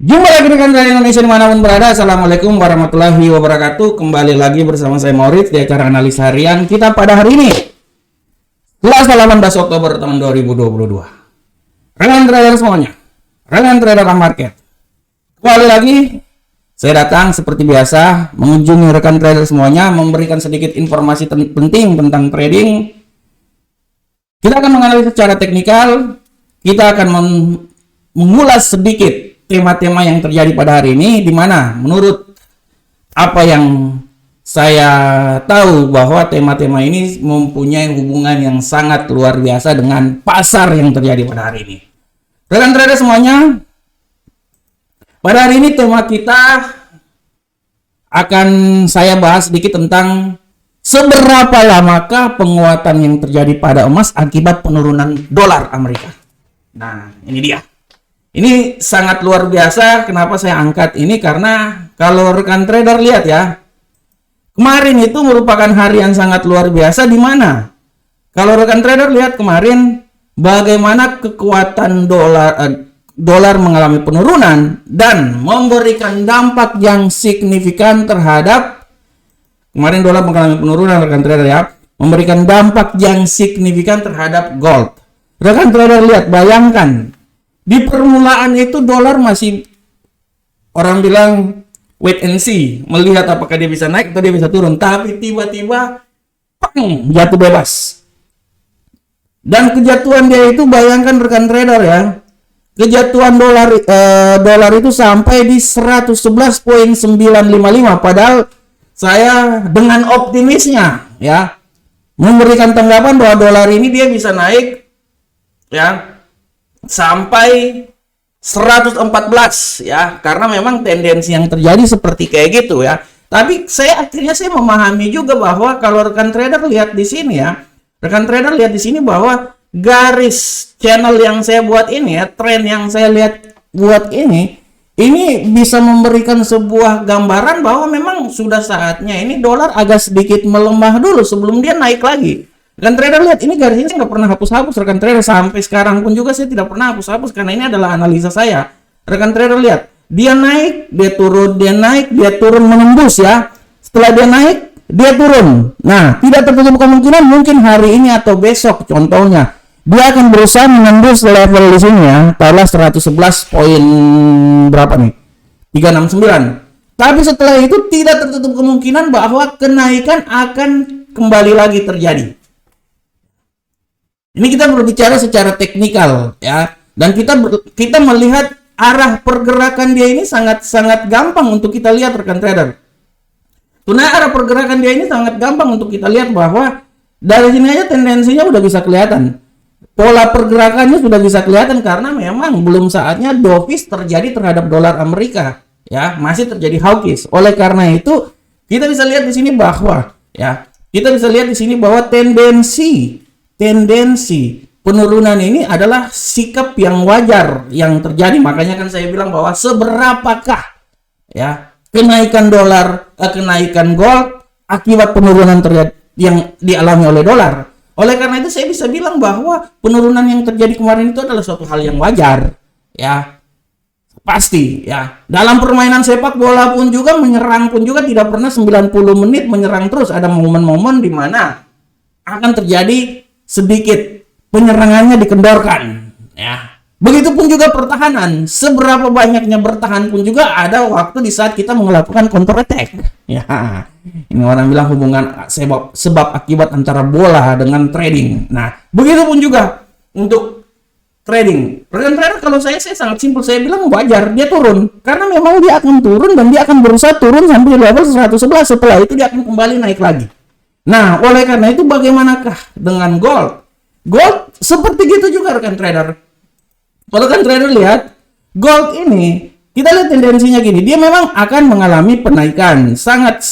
Jumpa lagi dengan Trader Indonesia dimanapun berada. Assalamualaikum warahmatullahi wabarakatuh. Kembali lagi bersama saya Maurits di acara analis harian kita pada hari ini, Selasa 18 Oktober tahun 2022. Rekan trader semuanya, rekan trader market, kembali lagi saya datang seperti biasa mengunjungi rekan trader semuanya, memberikan sedikit informasi penting tentang trading. Kita akan menganalisis secara teknikal, kita akan mengulas sedikit tema-tema yang terjadi pada hari ini, di mana menurut apa yang saya tahu bahwa tema-tema ini mempunyai hubungan yang sangat luar biasa dengan pasar yang terjadi pada hari ini. Rekan trader semuanya, pada hari ini tema kita akan saya bahas sedikit tentang seberapa lamakah penguatan yang terjadi pada emas akibat penurunan dolar Amerika. Nah, ini dia. Ini sangat luar biasa. Kenapa saya angkat ini? Karena kalau rekan trader lihat ya, kemarin itu merupakan hari yang sangat luar biasa, di mana kalau rekan trader lihat kemarin bagaimana kekuatan dolar mengalami penurunan dan memberikan dampak yang signifikan terhadap, kemarin dolar mengalami penurunan rekan trader ya, memberikan dampak yang signifikan terhadap gold. Rekan trader lihat, bayangkan di permulaan itu dolar masih, orang bilang wait and see, melihat apakah dia bisa naik atau dia bisa turun, tapi tiba-tiba pang, jatuh bebas. Dan kejatuhan dia itu, bayangkan rekan trader ya, kejatuhan dolar itu sampai di 111.955, padahal saya dengan optimisnya ya memberikan tanggapan bahwa dolar ini dia bisa naik ya sampai 114 ya, karena memang tendensi yang terjadi seperti kayak gitu ya. Tapi akhirnya saya memahami juga bahwa kalau rekan trader lihat di sini ya, rekan trader lihat di sini bahwa garis channel yang saya buat ini ya, tren yang saya lihat buat ini bisa memberikan sebuah gambaran bahwa memang sudah saatnya ini dolar agak sedikit melemah dulu sebelum dia naik lagi. Rekan trader lihat, ini garisnya saya nggak pernah hapus-hapus rekan trader, sampai sekarang pun juga saya tidak pernah hapus-hapus karena ini adalah analisa saya. Rekan trader lihat, dia naik, dia turun, dia naik, dia turun, menembus ya. Setelah dia naik, dia turun. Nah, tidak tertutup kemungkinan mungkin hari ini atau besok contohnya dia akan berusaha menembus level di sini ya, taruhlah 111 poin berapa nih? 369. Tapi setelah itu tidak tertutup kemungkinan bahwa kenaikan akan kembali lagi terjadi. Ini kita berbicara secara teknikal ya, dan kita melihat arah pergerakan dia ini sangat gampang untuk kita lihat rekan trader. Nah, arah pergerakan dia ini sangat gampang untuk kita lihat bahwa dari sini aja tendensinya udah bisa kelihatan. Pola pergerakannya sudah bisa kelihatan karena memang belum saatnya dovish terjadi terhadap dolar Amerika ya, masih terjadi hawkish. Oleh karena itu kita bisa lihat di sini bahwa ya, kita bisa lihat di sini bahwa tendensi penurunan ini adalah sikap yang wajar yang terjadi. Makanya kan saya bilang bahwa seberapakah ya kenaikan kenaikan gold akibat penurunan yang dialami oleh dolar. Oleh karena itu saya bisa bilang bahwa penurunan yang terjadi kemarin itu adalah suatu hal yang wajar ya. Pasti ya, dalam permainan sepak bola pun juga, menyerang pun juga tidak pernah 90 menit menyerang terus. Ada momen-momen di mana akan terjadi sedikit penyerangannya dikendorkan ya. Begitupun juga pertahanan, seberapa banyaknya bertahan pun juga ada waktu di saat kita melakukan counter attack ya. Ini orang bilang hubungan sebab akibat antara bola dengan trading. Nah, begitupun juga untuk trading. Rekan trader, kalau saya sangat simpel, saya bilang wajar dia turun karena memang dia akan turun dan dia akan berusaha turun sampai level 111. Setelah itu dia akan kembali naik lagi. Nah, oleh karena itu bagaimanakah dengan gold? Gold seperti gitu juga rekan trader. Kalau rekan trader lihat, gold ini, kita lihat tendensinya gini, dia memang akan mengalami penaikan. Sangat.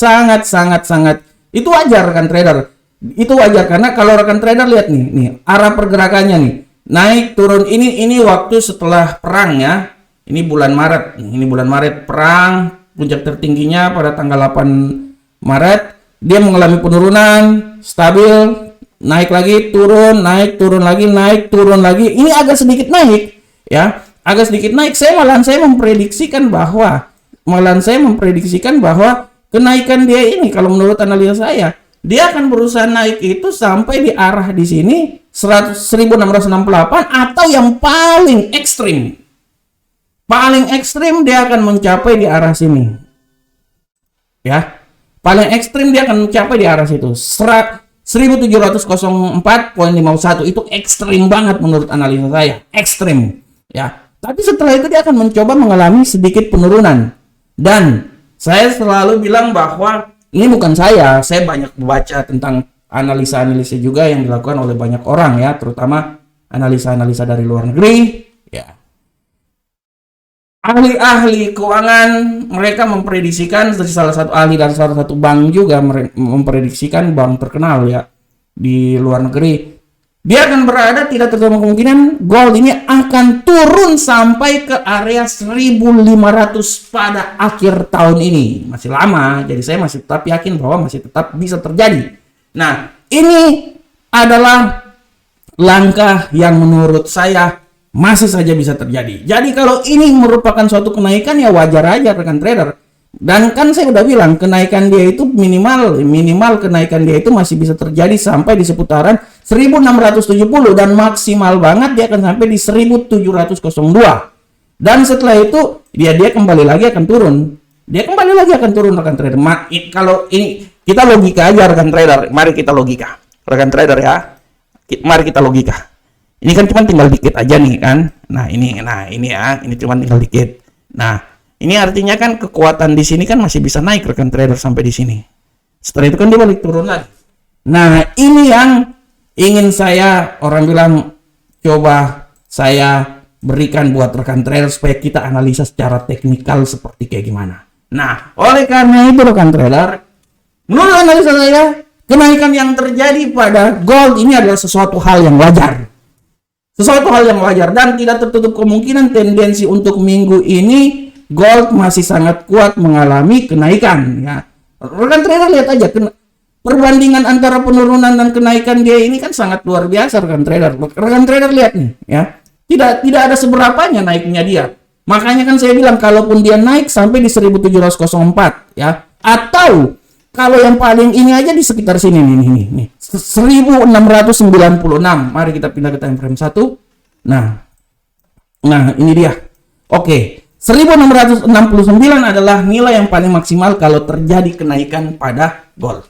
Itu wajar rekan trader. Itu wajar karena kalau rekan trader lihat nih arah pergerakannya nih. Naik, turun, ini waktu setelah perang ya. Ini bulan Maret perang, puncak tertingginya pada tanggal 8 Maret. Dia mengalami penurunan, stabil, naik lagi, turun, naik, turun lagi, naik, turun lagi. Ini agak sedikit naik, ya. agak sedikit naik. Saya memprediksikan bahwa kenaikan dia ini, kalau menurut analisa saya, dia akan berusaha naik itu sampai di arah di sini 1668, atau yang paling ekstrim dia akan mencapai di arah sini. Ya. Paling ekstrim dia akan mencapai di arah situ. 1704.51 itu ekstrim banget menurut analisa saya. Ekstrim. Ya. Tapi setelah itu dia akan mencoba mengalami sedikit penurunan. Dan saya selalu bilang bahwa ini bukan saya banyak baca tentang analisa-analisa juga yang dilakukan oleh banyak orang ya, terutama analisa-analisa dari luar negeri ya. Ahli-ahli keuangan mereka memprediksikan, dari salah satu ahli dari salah satu bank juga memprediksikan, bank terkenal ya di luar negeri, dia akan berada, tidak tertutup kemungkinan gold ini akan turun sampai ke area 1500 pada akhir tahun ini. Masih lama, jadi saya masih tetap yakin bahwa masih tetap bisa terjadi. Nah, ini adalah langkah yang menurut saya masih saja bisa terjadi. Jadi kalau ini merupakan suatu kenaikan ya wajar aja rekan trader. Dan kan saya udah bilang kenaikan dia itu minimal kenaikan dia itu masih bisa terjadi sampai di seputaran 1670, dan maksimal banget dia akan sampai di 1702. Dan setelah itu dia kembali lagi akan turun. Rekan trader. Kalau ini kita logika aja rekan trader. Mari kita logika. Rekan trader ya. Mari kita logika. Ini kan cuma tinggal dikit aja nih kan. Nah, ini ya, ini cuma tinggal dikit. Nah, ini artinya kan kekuatan di sini kan masih bisa naik rekan trader sampai di sini. Setelah itu kan dia balik turun lagi. Nah, ini yang ingin saya, orang bilang, coba saya berikan buat rekan trader supaya kita analisa secara teknikal seperti kayak gimana. Nah, oleh karena itu rekan trader, menurut analisa saya, kenaikan yang terjadi pada gold ini adalah sesuatu hal yang wajar. Dan tidak tertutup kemungkinan tendensi untuk minggu ini gold masih sangat kuat mengalami kenaikan ya. Rekan trader lihat aja perbandingan antara penurunan dan kenaikan dia ini kan sangat luar biasa rekan trader. Rekan trader lihat nih ya. Tidak ada seberapanya naiknya dia. Makanya kan saya bilang kalaupun dia naik sampai di 1704 ya, atau kalau yang paling ini aja di sekitar sini nih 1696. Mari kita pindah ke time frame 1. Nah ini dia. Oke, 1669 adalah nilai yang paling maksimal kalau terjadi kenaikan pada gold.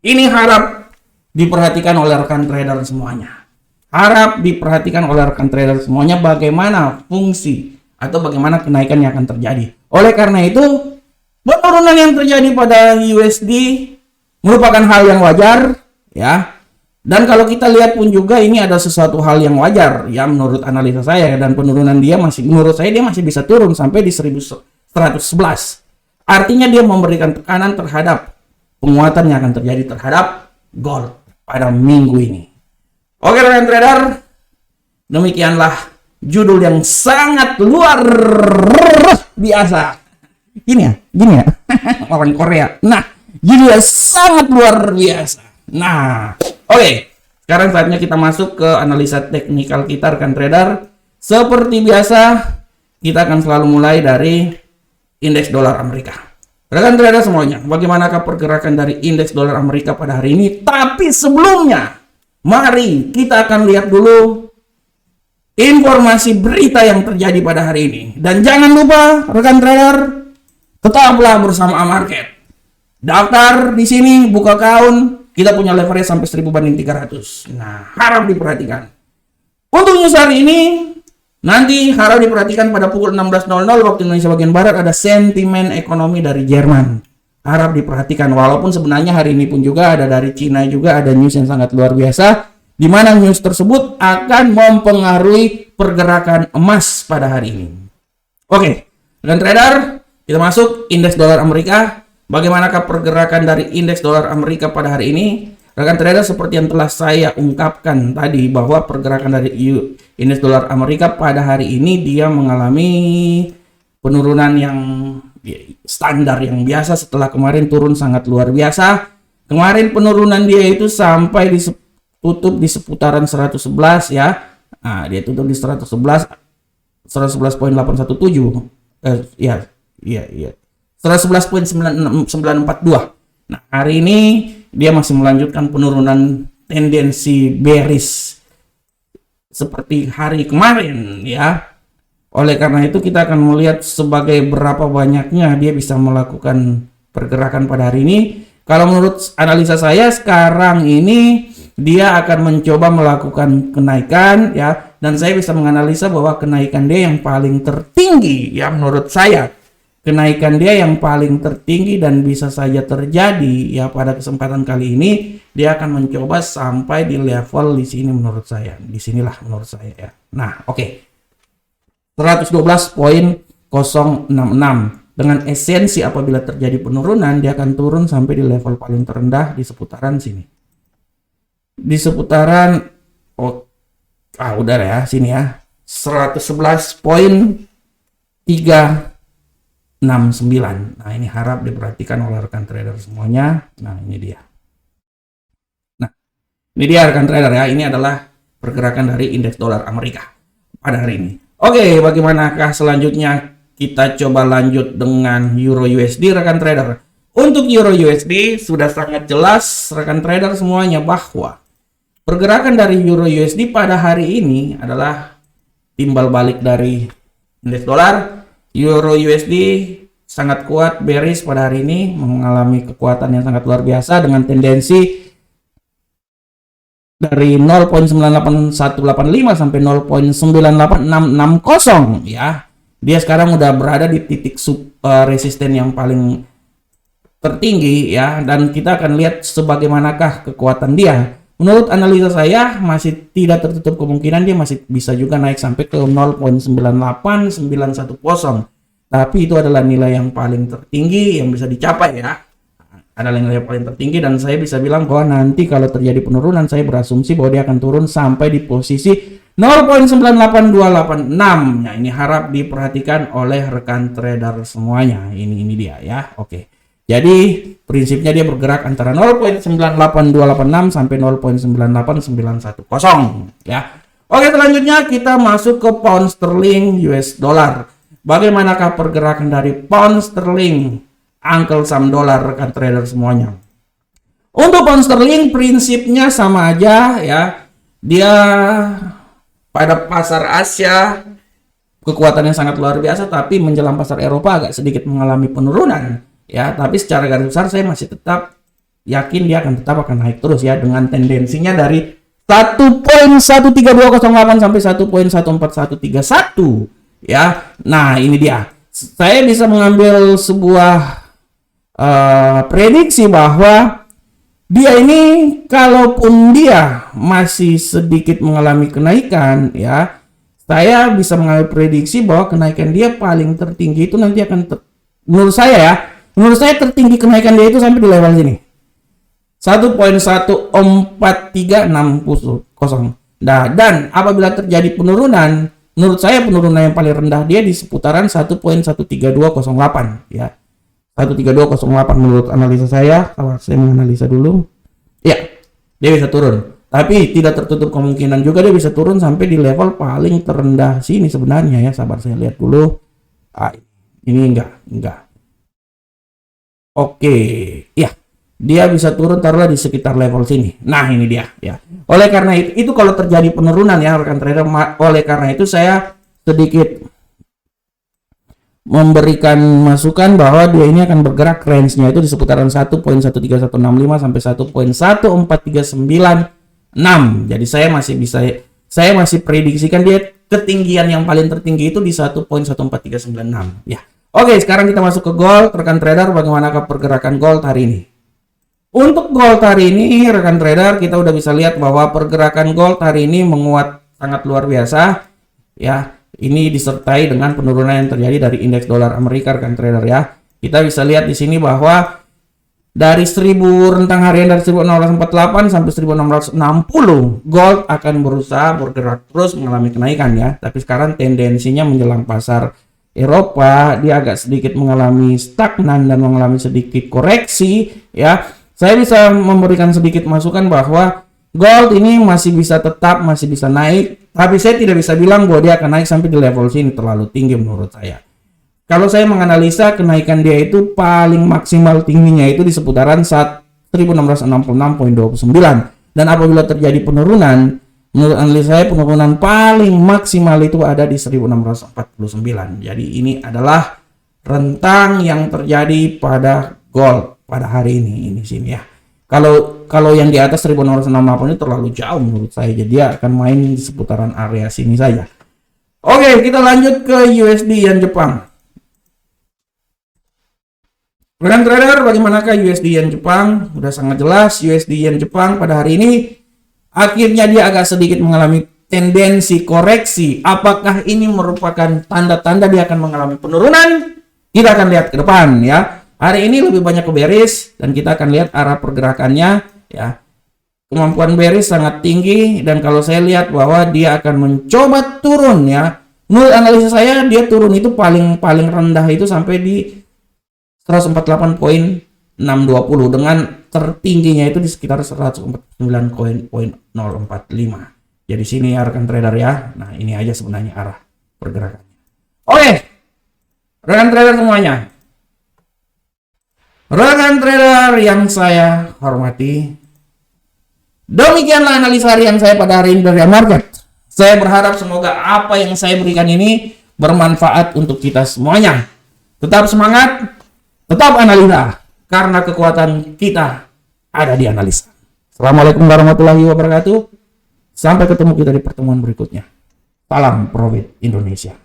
Ini harap diperhatikan oleh rekan trader semuanya. Bagaimana fungsi atau bagaimana kenaikan yang akan terjadi. Oleh karena itu, penurunan yang terjadi pada USD merupakan hal yang wajar ya. Dan kalau kita lihat pun juga ini ada sesuatu hal yang wajar ya menurut analisa saya, dan penurunan dia menurut saya dia masih bisa turun sampai di 1111. Artinya dia memberikan tekanan terhadap penguatan yang akan terjadi terhadap gold pada minggu ini. Oke rekan trader, demikianlah judul yang sangat luar biasa. Gini ya. Orang Korea. Nah, judulnya sangat luar biasa. Nah, oke. Sekarang saatnya kita masuk ke analisa teknikal kita rekan trader. Seperti biasa, kita akan selalu mulai dari indeks dolar Amerika. Rekan trader semuanya, bagaimanakah pergerakan dari indeks dolar Amerika pada hari ini? Tapi sebelumnya, mari kita akan lihat dulu informasi berita yang terjadi pada hari ini. Dan jangan lupa rekan trader, tetaplah bersama Amarket. Daftar di sini, buka account, kita punya leverage sampai 1000/300. Nah, harap diperhatikan. Untuk news hari ini, nanti harap diperhatikan pada pukul 16.00 waktu Indonesia bagian Barat ada sentimen ekonomi dari Jerman. Harap diperhatikan, walaupun sebenarnya hari ini pun juga ada dari Cina juga ada news yang sangat luar biasa, di mana news tersebut akan mempengaruhi pergerakan emas pada hari ini. Oke, dan trader, kita masuk indeks dolar Amerika. Bagaimanakah pergerakan dari indeks dolar Amerika pada hari ini? Rekan trader, seperti yang telah saya ungkapkan tadi bahwa pergerakan dari indeks dolar Amerika pada hari ini dia mengalami penurunan yang standar yang biasa setelah kemarin turun sangat luar biasa. Kemarin penurunan dia itu sampai tutup di seputaran 111 ya. Nah, dia tutup di 111. 111.817. Ya, 111.942. Nah, hari ini dia masih melanjutkan penurunan tendensi bearish seperti hari kemarin ya. Oleh karena itu kita akan melihat sebagai berapa banyaknya dia bisa melakukan pergerakan pada hari ini. Kalau menurut analisa saya sekarang ini dia akan mencoba melakukan kenaikan ya, dan saya bisa menganalisa bahwa kenaikan dia yang paling tertinggi ya, menurut saya kenaikan dia yang paling tertinggi dan bisa saja terjadi ya pada kesempatan kali ini. Dia akan mencoba sampai di level di sini menurut saya. Di sinilah menurut saya ya. Nah, oke. 112.066 dengan esensi apabila terjadi penurunan dia akan turun sampai di level paling terendah di seputaran sini. Di seputaran udah ya sini ya. 111.369. Nah, ini harap diperhatikan oleh rekan trader semuanya. Nah, ini dia. Nah, ini dia rekan trader ya. Ini adalah pergerakan dari indeks dolar Amerika pada hari ini. Oke, bagaimanakah selanjutnya? Kita coba lanjut dengan Euro USD rekan trader. Untuk Euro USD sudah sangat jelas rekan trader semuanya bahwa pergerakan dari Euro USD pada hari ini adalah timbal balik dari indeks dolar. Euro USD sangat kuat bearish pada hari ini, mengalami kekuatan yang sangat luar biasa dengan tendensi dari 0.98185 sampai 0.98660 ya. Dia sekarang udah berada di titik resisten yang paling tertinggi ya, dan kita akan lihat sebagaimanakah kekuatan dia. Menurut analisa saya masih tidak tertutup kemungkinan dia masih bisa juga naik sampai ke 0.98910. Tapi itu adalah nilai yang paling tertinggi yang bisa dicapai ya. Adalah nilai yang paling tertinggi, dan saya bisa bilang bahwa nanti kalau terjadi penurunan saya berasumsi bahwa dia akan turun sampai di posisi 0.98286. Nah, ini harap diperhatikan oleh rekan trader semuanya. Ini dia ya. Oke. Jadi prinsipnya dia bergerak antara 0.98286 sampai 0.98910 ya. Oke, selanjutnya kita masuk ke pound sterling US dollar. Bagaimanakah pergerakan dari pound sterling Uncle Sam dolar rekan trader semuanya? Untuk pound sterling prinsipnya sama aja ya. Dia pada pasar Asia kekuatannya sangat luar biasa, tapi menjelang pasar Eropa agak sedikit mengalami penurunan ya. Tapi secara garis besar saya masih tetap yakin dia akan naik terus ya, dengan tendensinya dari 1.13208 sampai 1.14131 ya. Nah, ini dia. Saya bisa mengambil sebuah prediksi bahwa dia ini kalaupun dia masih sedikit mengalami kenaikan ya, saya bisa mengambil prediksi bahwa kenaikan dia paling tertinggi itu nanti akan menurut saya tertinggi kenaikan dia itu sampai di level sini 1.14360. Nah, dan apabila terjadi penurunan, menurut saya penurunan yang paling rendah dia di seputaran 1.13208 ya. 13208 menurut analisa saya. Kalau saya menganalisa dulu ya, dia bisa turun, tapi tidak tertutup kemungkinan juga dia bisa turun sampai di level paling terendah sini sebenarnya ya. Sabar, saya lihat dulu. Ini enggak. Oke ya, dia bisa turun taruhlah di sekitar level sini. Nah, ini dia ya. Oleh karena itu kalau terjadi penurunan ya rekan trader, oleh karena itu saya sedikit memberikan masukan bahwa dia ini akan bergerak range-nya itu di seputaran 1.13165 sampai 1.14396. Jadi saya masih prediksikan dia ketinggian yang paling tertinggi itu di 1.14396 ya. Oke, sekarang kita masuk ke gold rekan trader. Bagaimanakah pergerakan gold hari ini? Untuk gold hari ini rekan trader, kita udah bisa lihat bahwa pergerakan gold hari ini menguat sangat luar biasa ya. Ini disertai dengan penurunan yang terjadi dari indeks dolar Amerika rekan trader ya. Kita bisa lihat di sini bahwa dari 1000 rentang harian dari 1648 sampai 1660 gold akan berusaha bergerak terus mengalami kenaikan ya. Tapi sekarang tendensinya menjelang pasar Eropa dia agak sedikit mengalami stagnan dan mengalami sedikit koreksi ya. Saya bisa memberikan sedikit masukan bahwa gold ini masih bisa naik Tapi saya tidak bisa bilang bahwa dia akan naik sampai di level sini, terlalu tinggi menurut saya. Kalau saya menganalisa kenaikan dia itu paling maksimal tingginya itu di seputaran 1666.29. Dan apabila terjadi penurunan, menurut analisa saya penurunan paling maksimal itu ada di 1649. Jadi ini adalah rentang yang terjadi pada gold pada hari ini sini ya. Kalau yang di atas 1668 ini terlalu jauh menurut saya, jadi dia akan main di seputaran area sini saja. Oke, kita lanjut ke USD Yen Jepang. Rekan trader, bagaimanakah USD Yen Jepang? Udah sangat jelas, USD Yen Jepang pada hari ini akhirnya dia agak sedikit mengalami tendensi koreksi. Apakah ini merupakan tanda-tanda dia akan mengalami penurunan? Kita akan lihat ke depan ya. Hari ini lebih banyak ke bearish dan kita akan lihat arah pergerakannya ya. Kemampuan bearish sangat tinggi dan kalau saya lihat bahwa dia akan mencoba turun ya. Menurut analisa saya dia turun itu paling rendah itu sampai di 148.620 dengan tertingginya itu di sekitar 149.045. Jadi sini ya rekan trader ya. Nah, ini aja sebenarnya arah pergerakannya. Oke. Rekan trader semuanya. Rekan trader yang saya hormati, demikianlah analisa harian saya pada hari ini dari market. Saya berharap semoga apa yang saya berikan ini bermanfaat untuk kita semuanya. Tetap semangat, tetap analisa, karena kekuatan kita ada di analisa. Assalamualaikum warahmatullahi wabarakatuh. Sampai ketemu kita di pertemuan berikutnya. Salam Profit Indonesia.